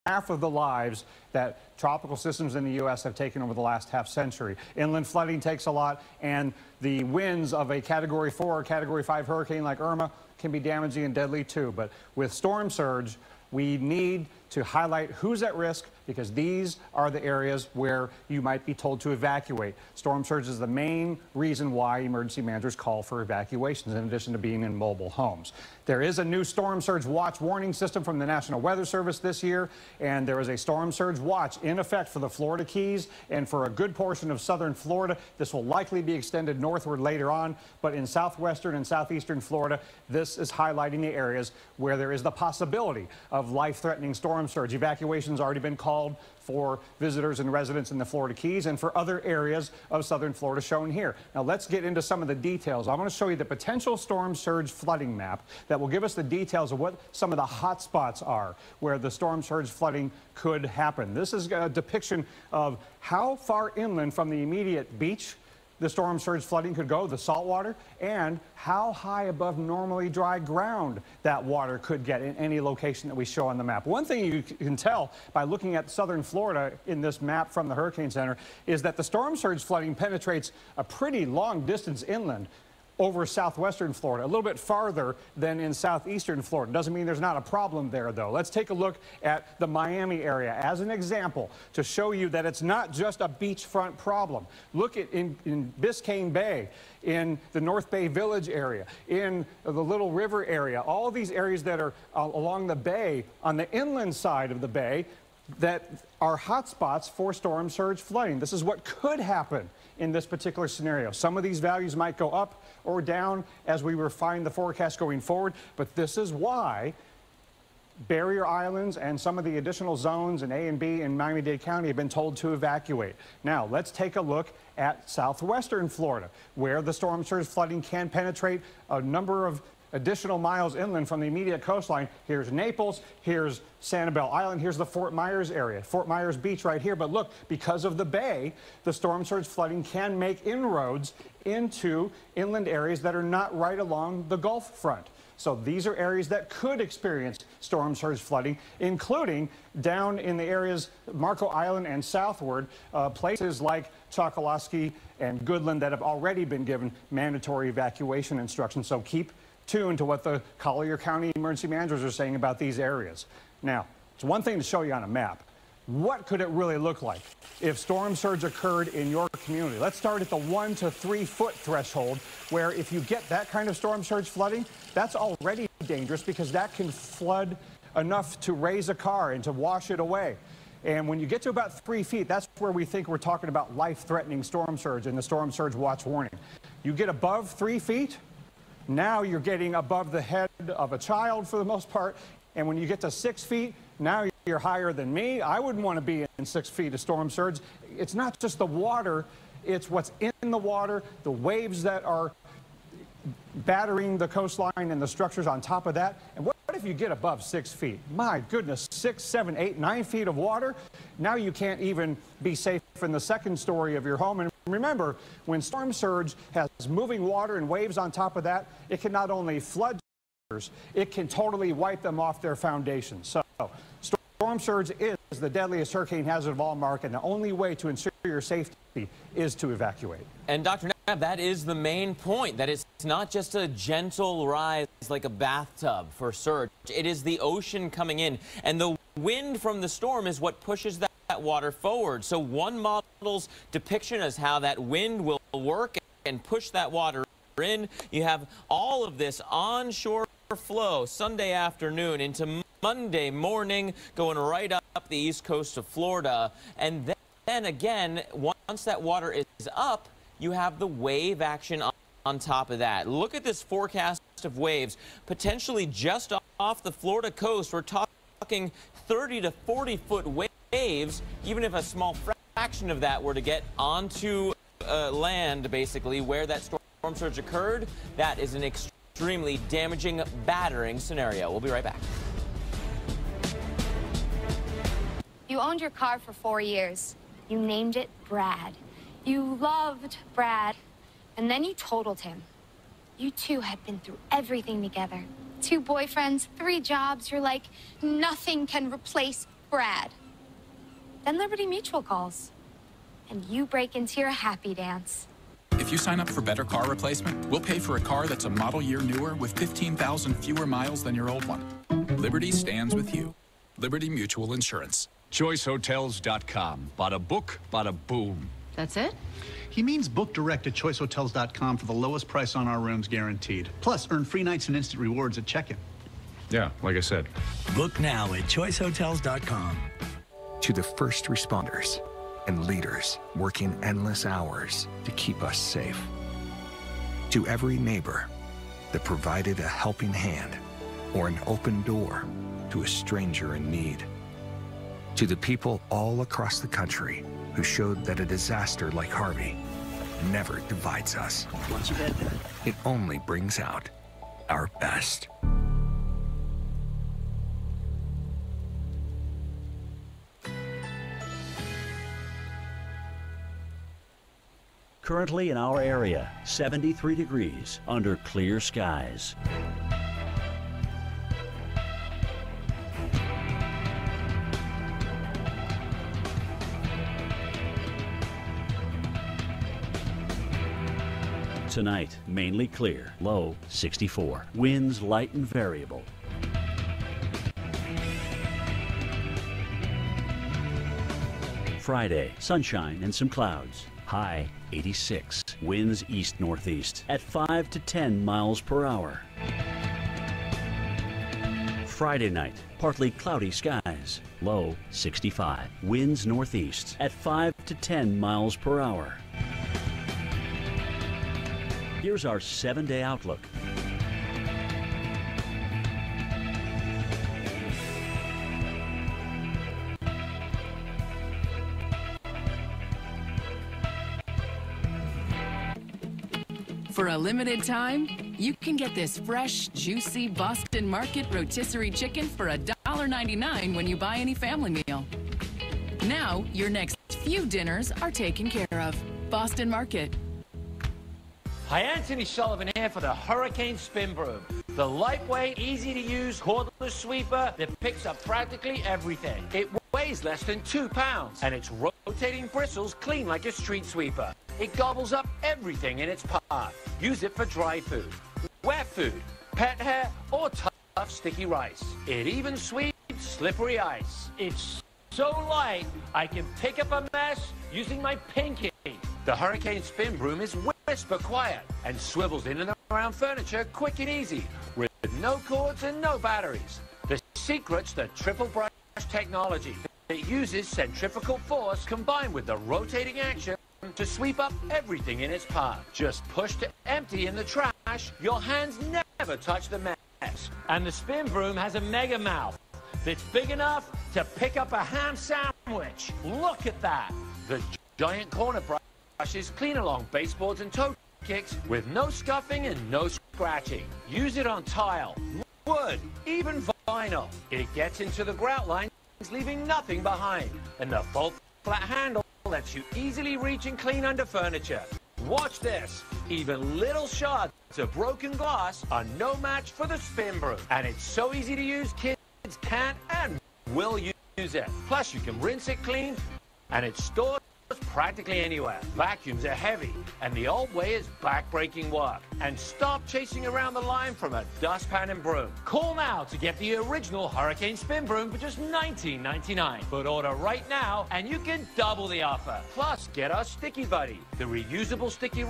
half of the lives that tropical systems in the U.S. have taken over the last half century. Inland flooding takes a lot, and the winds of a Category 4 or Category 5 hurricane like Irma can be damaging and deadly too. But with storm surge, we need to highlight who's at risk, because these are the areas where you might be told to evacuate. Storm surge is the main reason why emergency managers call for evacuations, in addition to being in mobile homes. There is a new storm surge watch warning system from the National Weather Service this year, and there is a storm surge watch in effect for the Florida Keys and for a good portion of southern Florida. This will likely be extended northward later on, but in southwestern and southeastern Florida, this is highlighting the areas where there is the possibility of life-threatening storm surge. Evacuations already been called for visitors and residents in the Florida Keys and for other areas of southern Florida shown here. Now let's get into some of the details. I want to show you the potential storm surge flooding map that will give us the details of what some of the hot spots are where the storm surge flooding could happen. This is a depiction of how far inland from the immediate beach the storm surge flooding could go, the salt water, and how high above normally dry ground that water could get in any location that we show on the map. One thing you can tell by looking at southern Florida in this map from the Hurricane Center is that the storm surge flooding penetrates a pretty long distance inland over southwestern Florida, a little bit farther than in southeastern Florida. Doesn't mean there's not a problem there, though. Let's take a look at the Miami area as an example to show you that it's not just a beachfront problem. Look at in Biscayne Bay, in the North Bay Village area, in the Little River area, all these areas that are along the bay, on the inland side of the bay, that are hot spots for storm surge flooding. This is what could happen in this particular scenario. Some of these values might go up or down as we refine the forecast going forward, but this is why barrier islands and some of the additional zones in A and B in Miami-Dade County have been told to evacuate. Now, let's take a look at southwestern Florida, where the storm surge flooding can penetrate a number of additional miles inland from the immediate coastline. Here's Naples, here's Sanibel Island, here's the Fort Myers area, Fort Myers Beach right here. But look, because of the bay, the storm surge flooding can make inroads into inland areas that are not right along the Gulf front. So these are areas that could experience storm surge flooding, including down in the areas Marco Island and southward, places like Chokoloskee and Goodland that have already been given mandatory evacuation instructions. So keep tuned to what the Collier County emergency managers are saying about these areas. Now, it's one thing to show you on a map. What could it really look like if storm surge occurred in your community? Let's start at the 1 to 3 foot threshold, where if you get that kind of storm surge flooding, that's already dangerous because that can flood enough to raise a car and to wash it away. And when you get to about 3 feet, that's where we think we're talking about life-threatening storm surge and the storm surge watch warning. You get above 3 feet, now you're getting above the head of a child for the most part. And when you get to 6 feet, now you're higher than me. I wouldn't want to be in 6 feet of storm surge. It's not just the water, it's what's in the water, the waves that are battering the coastline and the structures on top of that. And what if you get above 6 feet? My goodness, 6, 7, 8, 9 feet of water. Now you can't even be safe in the second story of your home. And remember, when storm surge has moving water and waves on top of that, it can not only flood, it can totally wipe them off their foundation. So storm surge is the deadliest hurricane hazard of all, Mark, and the only way to ensure your safety is to evacuate. And Dr. Knapp, that is the main point, that it's not just a gentle rise like a bathtub for surge. It is the ocean coming in, and the wind from the storm is what pushes that water forward. So one model's depiction is how that wind will work and push that water in. You have all of this onshore flow Sunday afternoon into Monday morning, going right up the east coast of Florida. And then again, once that water is up, you have the wave action on top of that. Look at this forecast of waves, potentially just off the Florida coast. We're talking 30 to 40 foot waves, even if a small fraction of that were to get onto land, basically, where that storm surge occurred. That is an extremely damaging, battering scenario. We'll be right back. You owned your car for 4 years. You named it Brad. You loved Brad. And then you totaled him. You two had been through everything together. 2 boyfriends, 3 jobs. You're like, nothing can replace Brad. Then Liberty Mutual calls. And you break into your happy dance. If you sign up for better car replacement, we'll pay for a car that's a model year newer with 15,000 fewer miles than your old one. Liberty stands with you. Liberty Mutual Insurance. ChoiceHotels.com. Bada book, bada boom. That's it? He means book direct at ChoiceHotels.com for the lowest price on our rooms guaranteed. Plus, earn free nights and instant rewards at check-in. Yeah, like I said. Book now at ChoiceHotels.com. To the first responders and leaders working endless hours to keep us safe. To every neighbor that provided a helping hand or an open door to a stranger in need. To the people all across the country who showed that a disaster like Harvey never divides us. Once you get there, it only brings out our best. Currently in our area, 73 degrees under clear skies. Tonight, mainly clear, low 64. Winds light and variable. Friday, sunshine and some clouds. High 86. Winds east-northeast at 5 to 10 miles per hour. Friday night, partly cloudy skies. Low 65. Winds northeast at 5 to 10 miles per hour. Here's our 7-day outlook. For a limited time, you can get this fresh, juicy Boston Market rotisserie chicken for $1.99 when you buy any family meal. Now, your next few dinners are taken care of. Boston Market. Hi, Anthony Sullivan here for the Hurricane Spin Broom. The lightweight, easy-to-use cordless sweeper that picks up practically everything. It weighs less than 2 pounds, and its rotating bristles clean like a street sweeper. It gobbles up everything in its path. Use it for dry food, wet food, pet hair, or tough, sticky rice. It even sweeps slippery ice. It's so light, I can pick up a mess using my pinky. The Hurricane Spin Broom is whisper quiet and swivels in and around furniture quick and easy with no cords and no batteries. The secret's the triple brush technology. It uses centrifugal force combined with the rotating action to sweep up everything in its path. Just push to empty in the trash. Your hands never touch the mess. And the Spin Broom has a mega mouth that's big enough to pick up a ham sandwich. Look at that. The giant corner brushes clean along baseboards and toe kicks with no scuffing and no scratching. Use it on tile, wood, even vinyl. It gets into the grout lines, leaving nothing behind. And the full flat handle lets you easily reach and clean under furniture. Watch this. Even little shards of broken glass are no match for the Spin Broom. And it's so easy to use, kids can and will use it. Plus, you can rinse it clean, and it stores practically anywhere. Vacuums are heavy, and the old way is back-breaking work. And stop chasing around the line from a dustpan and broom. Call now to get the original Hurricane Spin Broom for just $19.99. But order right now, and you can double the offer. Plus, get our Sticky Buddy, the reusable sticky